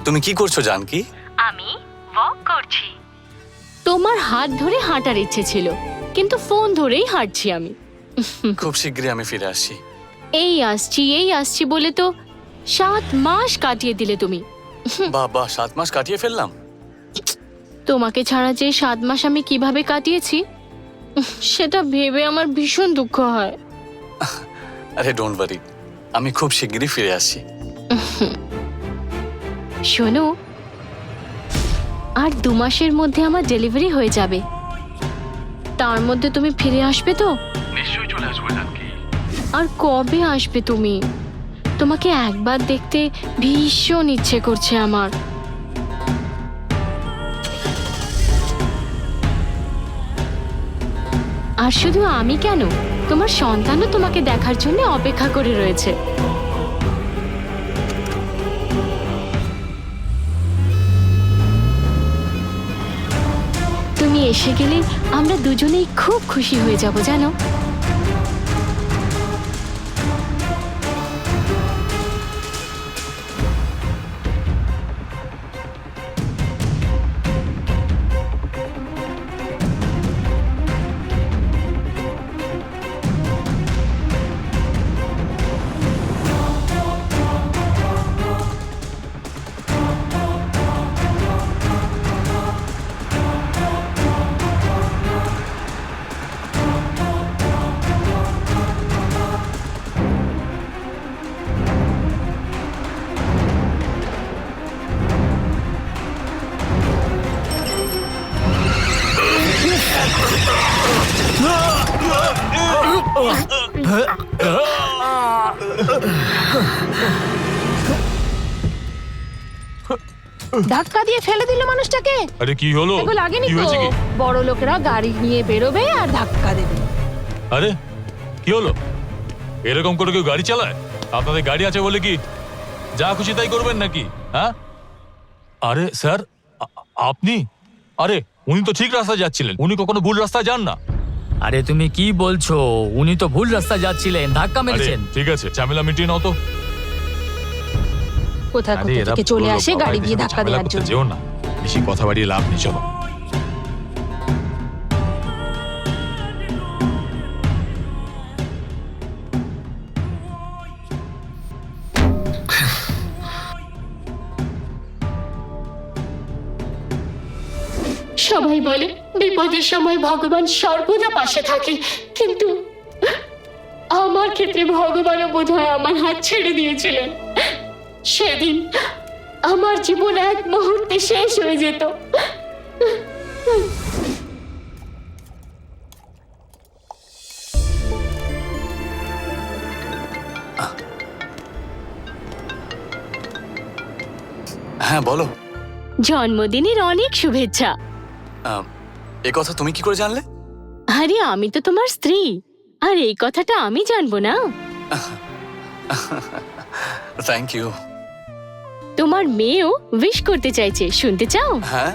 তুমি কি করছো জানকি? আমি ওয়াক করছি। তোমার হাত ধরে হাঁটার ইচ্ছে ছিল, কিন্তু ফোন ধরেই হাঁটছি আমি। খুব শীঘ্রই আমি ফিরে আসছি। এই আসছি বলে তো 7 মাস কাটিয়ে দিলে তুমি। বাবা, 7 মাস কাটিয়ে ফেললাম। তোমাকে ছাড়া যে 7 মাস আমি কিভাবে কাটিয়েছি সেটা ভেবে আমার ভীষণ দুঃখ হয়। আরে ডোন্ট ওয়ারি, আমি খুব শীঘ্রই ফিরে আসছি। শোনো, আর 2 মাসের মধ্যে আমার ডেলিভারি হয়ে যাবে। তার মধ্যে তুমি ফিরে আসবে তো? নিশ্চয়ই চলে আসবো জানকি। আর কবে আসবে তুমি? তোমাকে একবার দেখতে ভীষণ ইচ্ছে করছে আমার। আর শুধু আমি কেন, তোমার সন্তানও তোমাকে দেখার জন্য অপেক্ষা করে রয়েছে। তুমি এসে গেলে আমরা দুজনেই খুব খুশি হয়ে যাব জানো। ধাক্কা দিয়ে ফেলে দিল মানুষটাকে। আরে কি হলো? এগুলো লাগেনি কি তো? হয়েছে কি? বড় লোকেরা গাড়ি নিয়ে বেরোবে আর ধাক্কা দেবে। আরে কি হলো? এরকম করে কেউ গাড়ি চালায়? আপনাদের গাড়ি আছে বলে কি যা খুশি তাই করবেন নাকি? হ্যাঁ? আরে স্যার, আপনি? আরে উনি তো ঠিক রাস্তায় যাচ্ছিলেন, উনি কখনো ভুল রাস্তায় যান না। আরে তুমি কি বলছো? উনি তো ভুল রাস্তায় যাচ্ছিলেন, ধাক্কা আরে মেরেছেন। ঠিক আছে, ঝামেলা মিটিয়ে নাও তো। কোথায় আরে এরা থেকে চলে পুরো আসে লোক, গাড়ি বাবা, দিয়ে এদের ধাক্কা ঝামেলা দেওয়ার করতে জন্য। যেও না, বেশি কথা বাড়িয়ে লাভ নেই, চলো। সবাই বলে বিপদের সময় ভগবান সর্বদা পাশে থাকে, কিন্তু আমার ক্ষেত্রে ভগবানও বোধহয় আমার হাত ছেড়ে দিয়েছিলেন। সেদিন আমার জীবন এক মুহূর্তে শেষ হয়ে যেত। হ্যাঁ বলো। জন্মদিনের অনেক শুভেচ্ছা। এ কথা তুমি কি করে জানলে? আরে আমি তো তোমার স্ত্রী, আর এই কথাটা আমি জানবো না? Thank you. তোমার মেয়েও উইশ করতে চাইছে, শুনতে চাও? হ্যাঁ,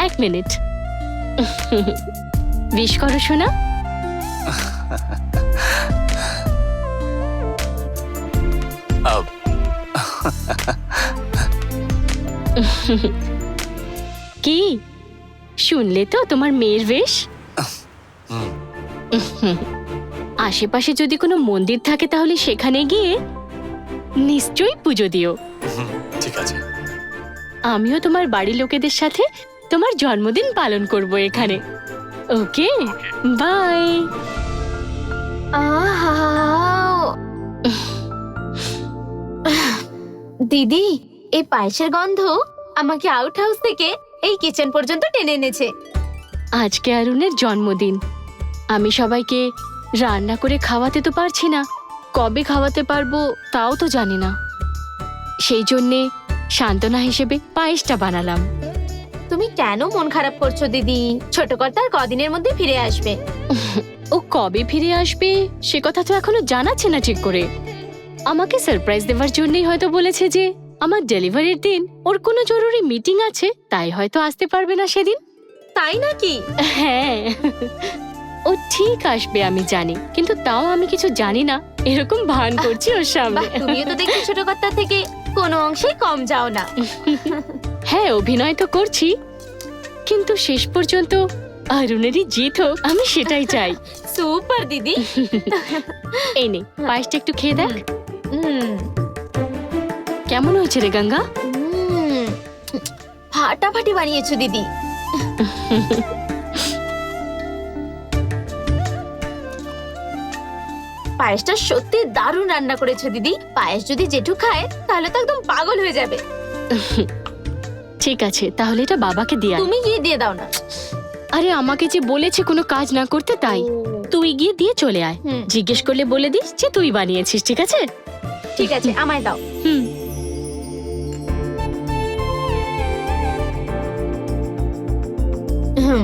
1 মিনিট। উইশ করো শোনা। কি শুনলে তো তোমার মেয়ের বেশ? আশেপাশে যদি কোনো মন্দির থাকে তাহলে সেখানে গিয়ে নিশ্চয়ই পুজো দিও। ঠিক আছে। আমিও তোমার বাড়ির লোকেদের সাথে তোমার জন্মদিন পালন করব এখানে। ওকে, বাই। দিদি, এই পায়েসের গন্ধ আমাকে আউট হাউস থেকে এই কিচেন পর্যন্ত টেনে এনেছে। আজকে অরুণের জন্মদিন, আমি সবাইকে রান্না করে খাওয়াতে তো পারছি না, কবে খাওয়াতে পারবো তাও তো জানি না। সেই জন্যে সান্ত্বনা হিসেবে পায়েসটা বানালাম। তুমি কেন মন খারাপ করছো দিদি? ছোট কর্তার কদিনের মধ্যে ফিরে আসবে। ও কবে ফিরে আসবে সে কথা তো এখনো জানাচ্ছে না ঠিক করে। আমাকে সারপ্রাইজ দেওয়ার জন্যই হয়তো বলেছে যে আমার ডেলিভারির দিন ওর কোনো জরুরি মিটিং আছে, তাই হয়তো আসতে পারবে না সেদিন। তাই নাকি? হ্যাঁ, ও ঠিক আসবে আমি জানি, কিন্তু তাও আমি কিছু জানি না এরকম ভান করছি ওর সামনে। বাহ, তুমিও তো দেখি ছোট কর্তার থেকে কোনো অংশেই কম যাও না। হ্যাঁ, অভিনয় তো করছি, কিন্তু শেষ পর্যন্ত অরুণেরই জিত হোক, আমি সেটাই চাই। সুপার দিদি। এই নে, পায়েসটা একটু খেয়ে দেখ। হুম, কেমন হয়েছে রে গঙ্গা? হুম, ফাটাফাটি বানিয়েছো দিদি। পায়েসটা সত্যি দারুণ রান্না করেছো দিদি। পায়েস যদি জেঠু খায় তাহলে তো একদম পাগল হয়ে যাবে। ঠিক আছে, তাহলে এটা বাবাকে দিয়ে আয়। তুমি গিয়ে দিয়ে দাও না। আরে আমাকে যে বলেছে কোনো কাজ না করতে, তাই তুই গিয়ে দিয়ে চলে আয়। হুম। জিজ্ঞেস করলে বলে দিস যে তুই বানিয়েছিস, ঠিক আছে? ঠিক আছে, আমায় দাও। হুম। হুম,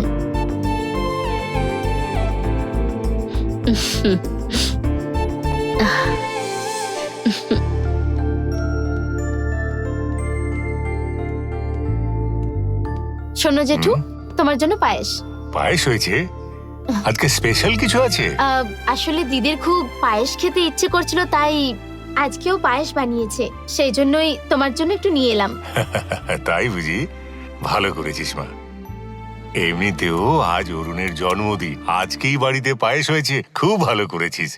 শোনো জেঠু, তোমার জন্য পায়েস। পায়েস হয়েছে? আজকে স্পেশাল কিছু আছে? আসলে দিদির খুব পায়েস খেতে ইচ্ছে করছিল, তাই আজকেও পায়েস বানিয়েছে। সেই জন্যই তোমার জন্য একটু নিয়ে এলাম। তাই বুঝি? ভালো করেছিস মা। এমনিতেও আজ অরুণের জন্মদিন, আজকেই বাড়িতে পায়েস হয়েছে, খুব ভালো করেছিস।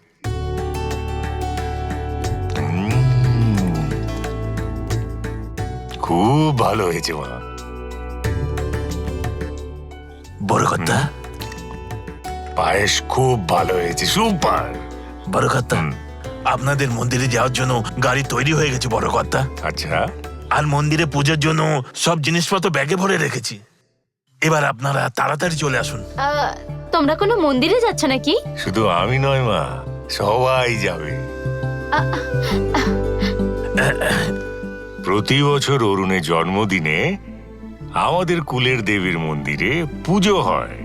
খুব ভালো হয়েছে মা। বড় কর্তা, পায়েস খুব ভালো হয়েছে, সুপার। বড় কর্তা, আপনাদের মন্দিরে যাওয়ার জন্য গাড়ি তৈরি হয়ে গেছে বড় কর্তা। আচ্ছা, আর মন্দিরে পূজার জন্য সব জিনিসপত্র ব্যাগে ভরে রেখেছি। এবার আপনারা তাড়াতাড়ি চলে আসুন। তোমরা কোনো মন্দিরে যাচ্ছ নাকি? শুধু আমি নয় মা, সবাই যাবে। প্রতি বছর অরুণের জন্মদিনে আমাদের কুলের দেবীর মন্দিরে পুজো হয়।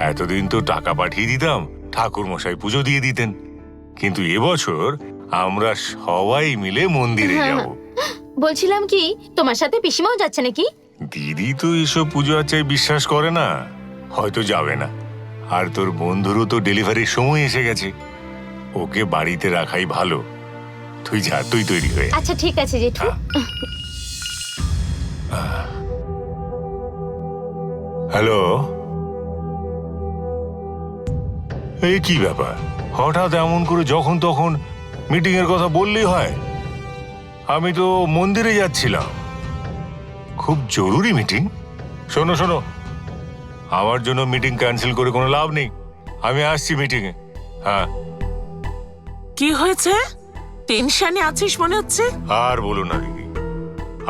এতদিন তো টাকা পাঠিয়ে দিতাম, ঠাকুর মশাই পুজো দিয়ে দিতেন, কিন্তু এবছর আমরা সবাই মিলে মন্দিরে যাব। বলছিলাম কি, তোমার সাথে পিসিমাও যাচ্ছে নাকি? দিদি তো এসব পুজো আচ্ছায় বিশ্বাস করে না, হয়তো যাবে না। আর তোর বন্ধুরও তো ডেলিভারির সময় এসে গেছে, ওকে বাড়িতে রাখাই ভালো। তুই যা, তুই তৈরি হয়ে। আচ্ছা ঠিক আছে জেঠু। হ্যালো, এই কি ব্যাপার? হঠাৎ এমন করে যখন তখন মিটিং এর কথা বললেই হয়? আমি তো মন্দিরে যাচ্ছিলাম, খুব জরুরি মিটিং। শোনো শোনো, আমার জন্য মিটিং ক্যান্সেল করে কোনো লাভ নেই, আমি আসছি মিটিং এ। হ্যাঁ। কি হয়েছে? টেনশনে আছিস মনে হচ্ছে। আর বলো না দিদি,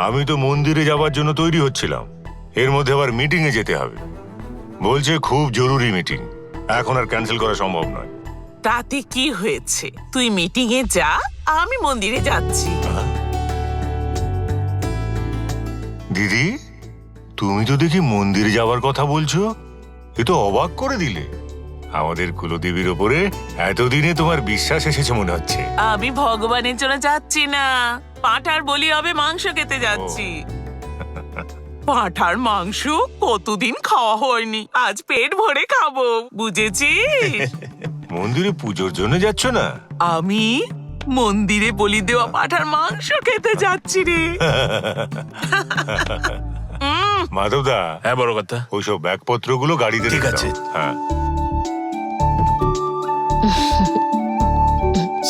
আমি তো মন্দিরে যাবার জন্য তৈরি হচ্ছিলাম, এর মধ্যে আবার মিটিং এ যেতে হবে। বলছে খুব জরুরি মিটিং, এখন আর ক্যান্সেল করা সম্ভব নয়। তাতে কি হয়েছে? তুই মিটিং এ যা, আমি মন্দিরে যাচ্ছি। দিদি, তুমি তো দেখি মন্দিরে যাওয়ার কথা বলছো, এ তো অবাক করে দিলে। আমাদের কুলদেবীর ওপরে এতদিনে তোমার বিশ্বাস এসেছে মনে হচ্ছে। আমি ভগবানের জন্য যাচ্ছি না, পাঁঠার বলি হবে মাংস খেতে যাচ্ছি। পাঁঠার মাংস কতদিন খাওয়া হয়নি, আজ পেট ভরে খাবো, বুঝেছিস? মন্দিরে পুজোর জন্য যাচ্ছ না? আমি মন্দিরে বলি দেওয়া পাঁঠার মাংস খেতে যাচ্ছি রে। মাধবদা, হ্যাঁ বড় কর্তা। ওইসব ব্যাগপত্রগুলো গাড়িতে ঠিক রেখে আছে। দাও। হ্যাঁ।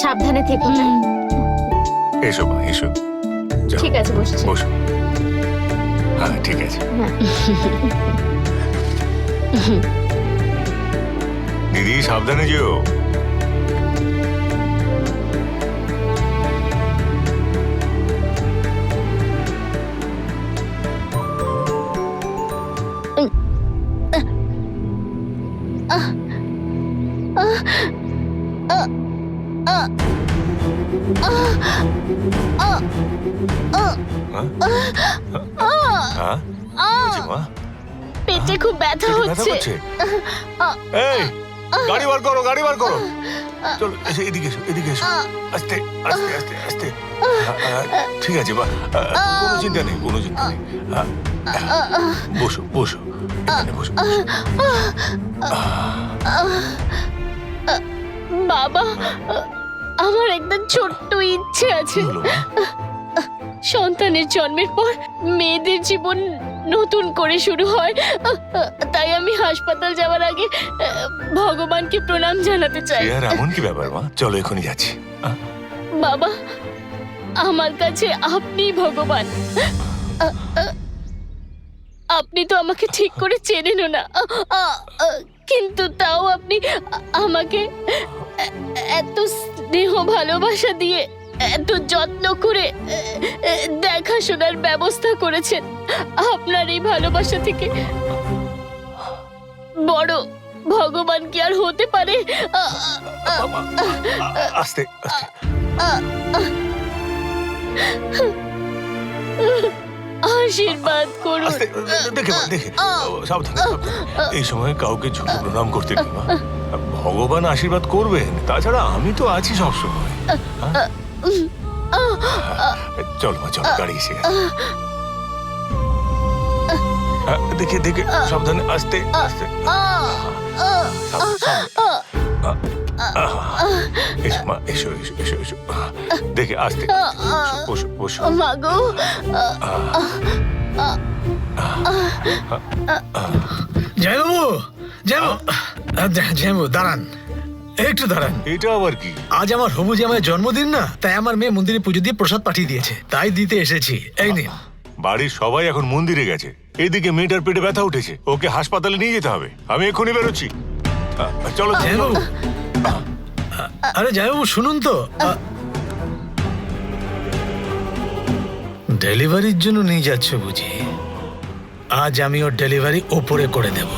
সাবধানে থেকো। হ্যাঁ? এসো মা, এসো। যাও, ঠিক আছে, বসছি। বসো। হ্যাঁ ঠিক আছে। দিদি সাবধানে যেও। হ্যাঁ? হয়েছে মা? পেটে খুব ব্যথা পেটে ব্যথা হচ্ছে। করছে? এই, গাড়ি বার করো, গাড়ি বার করো। চলো, এসো, এদিকে এসো, এদিকে এসো। আস্তে আস্তে আস্তে আস্তে। ঠিক আছে মা, কোনো চিন্তা নেই, কোনো চিন্তা নেই। বসো বসো, এখানে বসো, বসো। বাবা, আমার একটা ছোট্ট ইচ্ছে আছে। কি হলো মা? সন্তানের জন্মের পর মেয়েদের জীবন নতুন করে শুরু হয়। তাই আমি হাসপাতাল যাওয়ার আগে ভগবানকে প্রণাম জানাতে চাই। আর এমন কি ব্যাপার মা, চলো এখনই যাচ্ছি। বাবা, আমার কাছে আপনিই ভগবান। আপনি তো আমাকে ঠিক করে চেনেনও না, কিন্তু তাও আপনি আমাকে এত স্নেহ ভালোবাসা দিয়ে, এত যত্ন করে দেখাশোনার ব্যবস্থা করেছেন। আপনার এই ভালোবাসা থেকে বড় ভগবান কি আর হতে পারে? আস্তে আস্তে। আশীর্বাদ করুন। আস্তে, দেখে মা, দেখে। সাবধানে, সাবধানে। এই সময় কাউকে ঝুঁকে প্রণাম করতে নেই মা। ভগবান আশীর্বাদ করবেন, তাছাড়া আমি তো আছি সবসময়। চলো মা, চলো, গাড়ি এসে গেছে। দেখে দেখে, সাবধানে, আস্তে আস্তে। এসো মা, এসো এসো এসো এসো। দেখে আস্তে, বসো বসো। মাগো, জয়বাবু, জয়বাবু দাঁড়ান, একটু দাঁড়ান। এটা আবার কি? আজ আমার হবু জামাইয়ের জন্মদিন না, তাই আমার মেয়ে মন্দিরে পুজো দিয়ে প্রসাদ পাঠিয়ে দিয়েছে, তাই দিতে এসেছি। এই নিন। বাড়ির সবাই এখন মন্দিরে গেছে, এদিকে মেয়েটার পেটে ব্যথা উঠেছে, ওকে হাসপাতালে নিয়ে যেতে হবে। আমি এক্ষুনি বেরোচ্ছি। চলো জয়বাবু, আরে জয়বাবু শুনুন তো, ডেলিভারির জন্য নিয়ে যাচ্ছ বুঝি? আজ আমি ওর ডেলিভারি ওপরে করে দেব।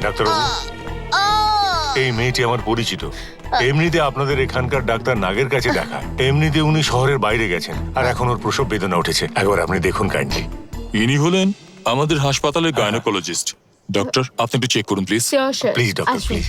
ডাক্তারবাবু, এই মেয়েটি আমার পরিচিত। এমনিতে আপনাদের এখানকার ডাক্তার নাগের কাছে দেখা, এমনিতে উনি শহরের বাইরে গেছেন, আর এখন ওর প্রসব বেদনা উঠেছে। একবার আপনি দেখুন কাইন্ডলি। ইনি হলেন আমাদের হাসপাতালের গাইনোকোলজিস্ট। ডক্টর, আপনি একটু চেক করুন প্লিজ। Please doctor, please.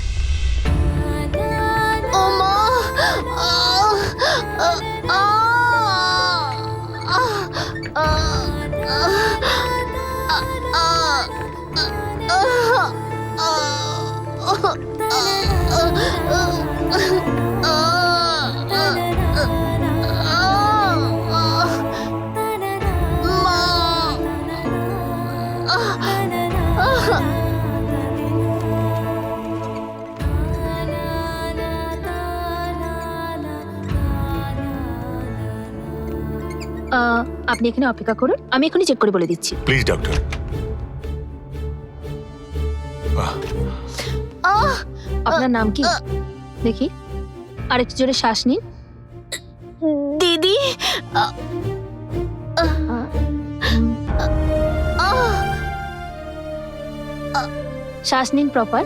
আপনি এখানে অপেক্ষা করুন, আমি এখনই চেক করে বলে দিচ্ছি। Please doctor. আপনার নাম কি দেখি? আর একটু জোরে শ্বাস নিন। দিদি, শ্বাস নিন প্রপার।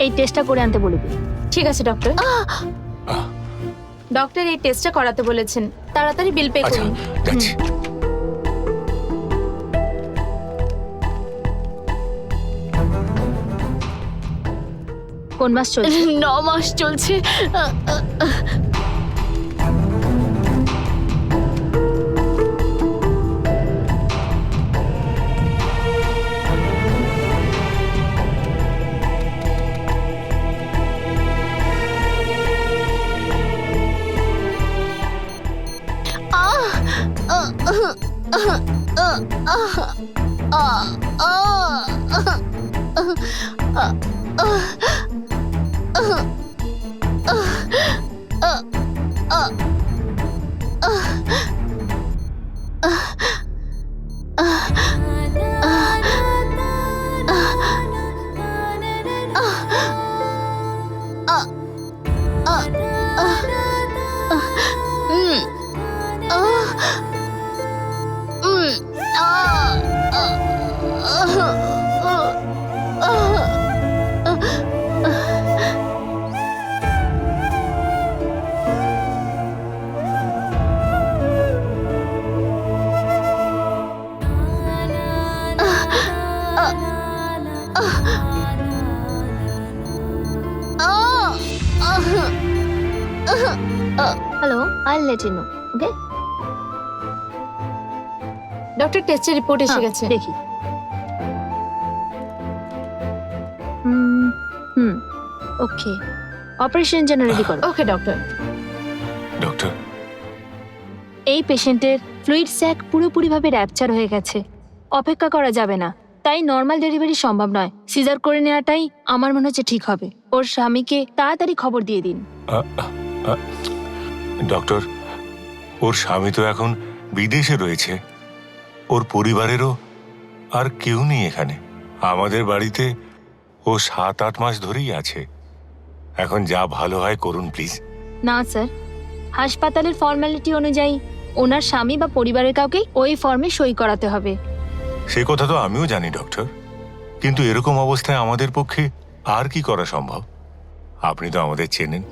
এই টেস্টটা করে আনতে বলে দিন। ঠিক আছে ডক্টর। ডক্টর এই টেস্টটা করাতে বলেছেন, তাড়াতাড়ি বিল পে আচ্ছা, করুন। যাচ্ছি। কোন মাস চলছে? 9 মাস চলছে। Hello, I let you know. Okay, doctor টেস্টের রিপোর্ট এসে গেছে। দেখি। হুম হুম ওকে, অপারেশনের জন্য রেডি করো। ওকে ডক্টর। ডক্টর, এই পেশেন্টের ফ্লুইড স্যাক পুরোপুরিভাবে র্যাপচার হয়ে গেছে, অপেক্ষা করা যাবে না, তাই নর্মাল ডেলিভারি সম্ভব নয়। সিজার করে নেওয়াটাই আমার মনে হচ্ছে ঠিক হবে। ওর স্বামীকে তাড়াতাড়ি খবর দিয়ে দিন। ডক্টর, ওর স্বামী তো এখন বিদেশে রয়েছে, ওর পরিবারেরও আর কেউ নেই এখানে। আমাদের বাড়িতে ও 7-8 মাস ধরেই আছে। এখন যা ভালো হয় করুন প্লিজ। না স্যার, হাসপাতালের ফর্মালিটি অনুযায়ী ওনার স্বামী বা পরিবারের কাউকে ওই ফর্মে সই করাতে হবে। সে কথা তো আমিও জানি ডক্টর, কিন্তু এরকম অবস্থায় আমাদের পক্ষে আর কি করা সম্ভব? আপনি তো আমাদের চেনেন,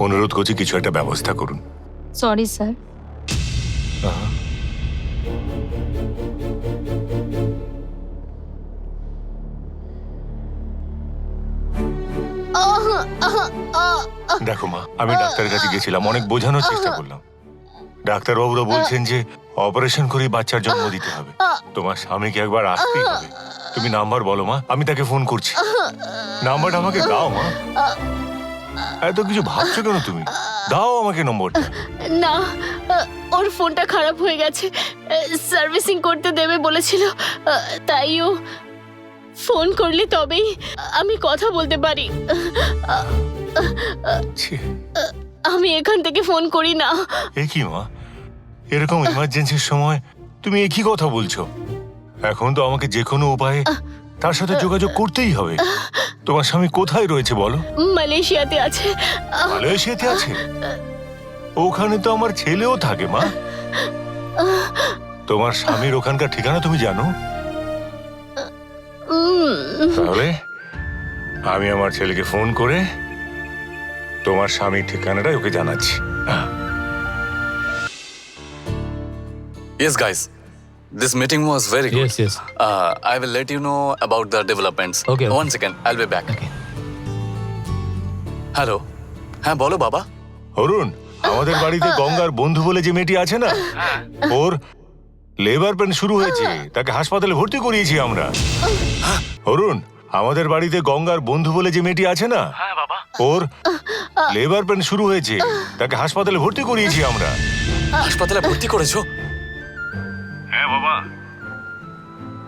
অনুরোধ করছি কিছু একটা ব্যবস্থা করুন। Sorry sir. দেখো মা, আমি ডাক্তারের কাছে গেছিলাম, অনেক বোঝানোর চেষ্টা করলাম। ডাক্তারবাবুরা বলছেন যে অপারেশন করে বাচ্চার জন্ম দিতে হবে। তোমার স্বামীকে একবার আসতেই হবে। তুমি নাম্বার বলো মা, আমি তাকে ফোন করছি। নাম্বারটা আমাকে দাও মা। এত কিছু ভাবছো কেন তুমি? দাও আমাকে নম্বরটা। না, ওর ফোনটা খারাপ হয়ে গেছে, সার্ভিসিং করতে দেবে বলেছিল, তাই ও ফোন করলে তবেই আমি কথা বলতে পারি। ছি, আমি এখান থেকে ফোন করি না। এ কি মা, এরকম ইমার্জেন্সির সময় তুমি একই কথা বলছো? এখন তো আমাকে যে কোনো উপায়ে তার সাথে যোগাযোগ করতেই হবে। তোমার স্বামী কোথায় রয়েছে বলো? মালয়েশিয়াতে আছে। মালয়েশিয়াতে আছে? ওখানে তো আমার ছেলেও থাকে মা। তোমার স্বামীর ওখানকার ঠিকানা তুমি জানো? তাহলে আমি আমার ছেলেকে ফোন করে তোমার স্বামীর ঠিকানাটা ওকে জানাচ্ছি। Yes, guys. This meeting was very good. Yes, yes. I will let you know about the developments. Okay. One second, I'll be back. Okay. Hello. হ্যাঁ বলো বাবা। অরুণ, আমাদের বাড়িতে গঙ্গার বন্ধু বলে যে মেয়েটি আছে না, ওর লেবার পেন শুরু হয়েছে, তাকে হাসপাতালে ভর্তি করিয়েছি আমরা। অরুণ, আমাদের বাড়িতে গঙ্গার বন্ধু বলে যে মেয়েটি আছে না, ওর লেবার পেন শুরু হয়েছে, তাকে হাসপাতালে ভর্তি করিয়েছি আমরা। হাসপাতালে ভর্তি করেছো? হ্যাঁ বাবা,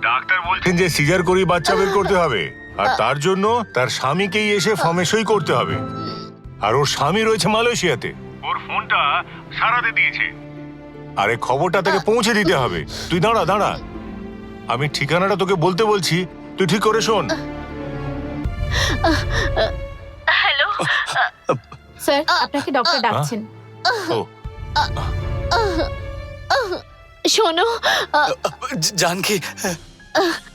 ডাক্তার বলছেন যে সিজার করে বাচ্চা বের করতে হবে, আর তার জন্য তার স্বামীকেই এসে ফর্মে সই করতে হবে। আর ওর স্বামী রয়েছে মালয়েশিয়াতে, ওর ফোনটা সারাতে দিয়েছে। আরে খবরটা তাকে পৌঁছে দিতে হবে। তুই দাঁড়া দাঁড়া, আমি ঠিকানাটা তোকে বলতে বলছি, তুই ঠিক করে শোন। হ্যালো স্যার, আপনাকে ডক্টর ডাকছেন। ও, শোনো, জানকি,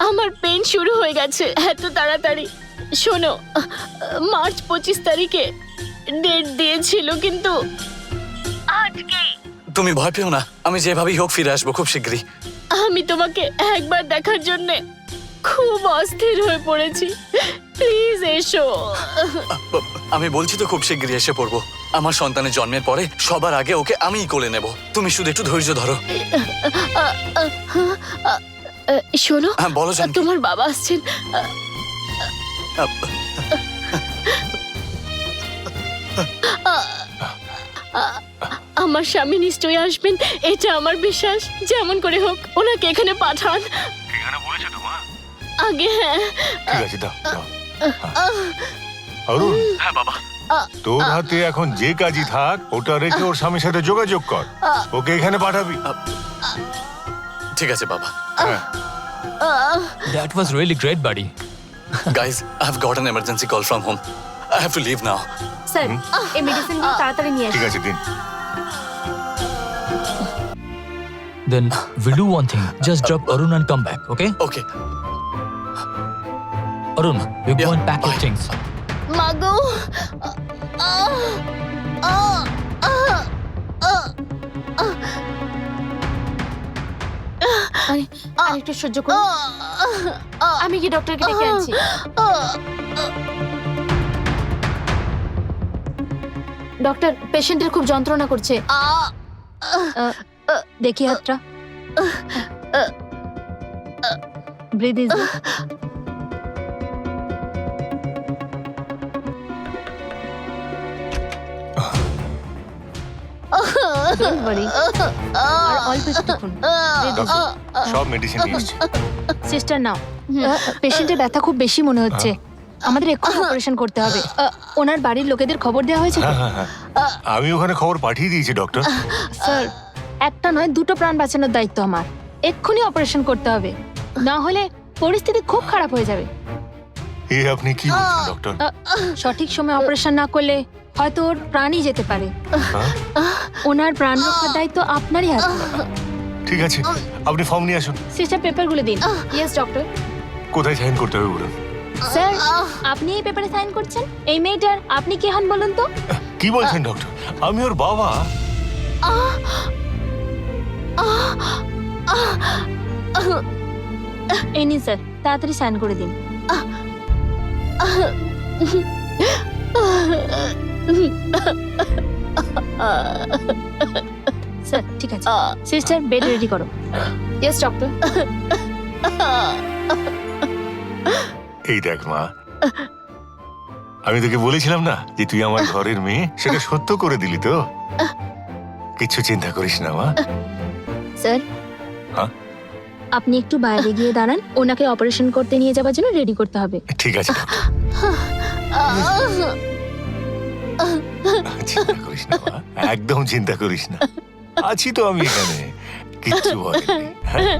আমার পেন শুরু হয়ে গেছে এত তাড়াতাড়ি। শোনো, মার্চ 25 তারিখে ডেট দিয়েছিল, কিন্তু আজকেই। তুমি ভয় পেও না, আমি যেভাবেই হোক ফিরে আসবো খুব শীঘ্রই। আমি তোমাকে একবার দেখার জন্য খুব অস্থির হয়ে পড়েছি, প্লিজ এসো। আমি বলছি তো খুব শীঘ্রই এসে পড়বো। আমার সন্তানের জন্মের পরে সবার আগে ওকে আমিই কোলে নেব। তুমি শুধু একটু ধৈর্য ধরো। শোনো, হ্যাঁ বলো জানকি। তোমার বাবা আসছেন। আমার স্বামী নিশ্চয়ই আসবেন, এটা আমার বিশ্বাস। যেমন করে হোক ওনাকে এখানে পাঠান। ঠিকানা বলেছে তো মা? আগে হ্যাঁ। ঠিক আছে, দাও দাও। অরুণ, হ্যাঁ বাবা। তোর হাতে এখন যে কাজই থাক, ওটা রেখে ওর স্বামীর সাথে যোগাযোগ কর, ওকে এখানে পাঠাবি। ঠিক আছে বাবা। হ্যাঁ। That was really great, buddy. Guys, I have got an emergency call from home. I have to leave now. Sir, এই মেডিসিনগুলো তাড়াতাড়ি নিয়ে ঠিক আসুন। আছে, দিন। Then we'll do one thing. Just drop Arun and come back, okay? Okay Arun, you go Yeah, and pack your bye. things. মাগো আর একটু সহ্য করো, আমি কি ডক্টরকে ডেকে আনছি। ডক্টর, পেশেন্টের খুব যন্ত্রণা করছে। দেখি হাতটা। Breathe easy. ডোন্ট ওয়ারি, আর অল্প একটুক্ষণ। সব মেডিসিন নিয়েছি। সিস্টার নাও। পেশেন্টের ব্যথা খুব বেশি মনে হচ্ছে, আমাদের এক্ষুনি অপারেশন করতে হবে। ওনার বাড়ির লোকেদের খবর দেওয়া হয়েছে তো? হ্যাঁ হ্যাঁ হ্যাঁ, আমি ওখানে খবর পাঠিয়ে দিয়েছি ডক্টর। স্যার, একটা নয় দুটো প্রাণ বাঁচানোর দায়িত্ব আমার। এক্ষুনি অপারেশন করতে হবে, না হলে পরিস্থিতি খুব খারাপ হয়ে যাবে। এ আপনি কি বলছেন ডক্টর? সঠিক সময় অপারেশন না করলে হয়তো ওর প্রাণই যেতে পারে। হ্যাঁ? ওনার প্রাণ রক্ষার দায়িত্ব আপনারই হাতে। ঠিক আছে, আপনি ফর্ম নিয়ে আসুন। সিস্টার, পেপারগুলো দিন। Yes doctor. কোথায় সাইন করতে হবে বলুন? স্যার, আপনি এই পেপারে সাইন করছেন? এই মেয়েটার আপনি কে হন বলুন তো? কি বলছেন ডক্টর? আমি ওর বাবা। এই নিন স্যার, তাড়াতাড়ি সাইন করে দিন। স্যার, ঠিক আছে। সিস্টার, বেড রেডি করো। Yes doctor. এই দেখ মা, আমি তোকে বলেছিলাম না যে তুই আমার ঘরের মেয়ে, সেটা সত্য করে দিলি তো। কিচ্ছু চিন্তা করিস না মা। স্যার, হ্যাঁ? আপনি একটু বাইরে গিয়ে দাঁড়ান, ওনাকে অপারেশন করতে নিয়ে যাওয়ার জন্য রেডি করতে হবে। ঠিক আছে ডক্টর। চিন্তা করিস না মা, একদম চিন্তা করিস না, আছি তো আমি এখানে, কিচ্ছু ভয় নেই। হ্যাঁ?